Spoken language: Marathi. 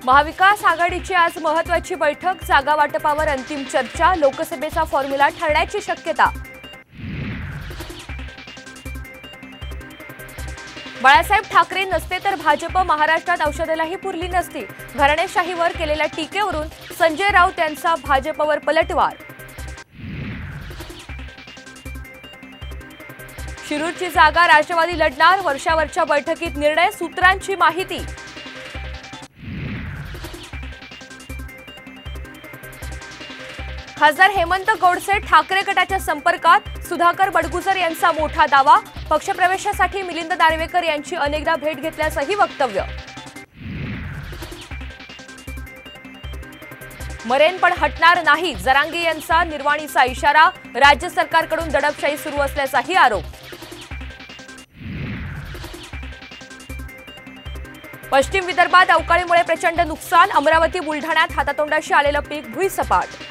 महाविकास आघाडीची आज महत्त्वाची बैठक, जागा वाटपावर अंतिम चर्चा, लोकसभेचा फॉर्म्युला ठरण्याची शक्यता। बाळासाहेब ठाकरे नसते तर भाजप महाराष्ट्रात औषधालाही पुरली नसती। घराणेशाहीवर केलेल्या टीकेवरून संजय राऊत यांचा भाजपवर पलटवार। शिरूरची जागा राष्ट्रवादी लढणार, वर्षावरच्या बैठकीत निर्णय, सूत्रांची माहिती। खासदार हेमंत गोडसे ठाकरे गटाच्या संपर्कात, सुधाकर बडगुजर यांचा मोठा दावा। पक्षप्रवेशासाठी मिलिंद नार्वेकर यांची अनेकदा भेट घेतल्याचंही वक्तव्य। मरेन पण हटणार नाही, जरांगे यांचा निर्वाणीचा इशारा। राज्य सरकारकडून दडपशाही सुरू असल्याचाही आरोप। पश्चिम विदर्भात अवकाळीमुळे प्रचंड नुकसान, अमरावती बुलढाण्यात हातातोंडाशी आलेलं पीक भुईसपाट।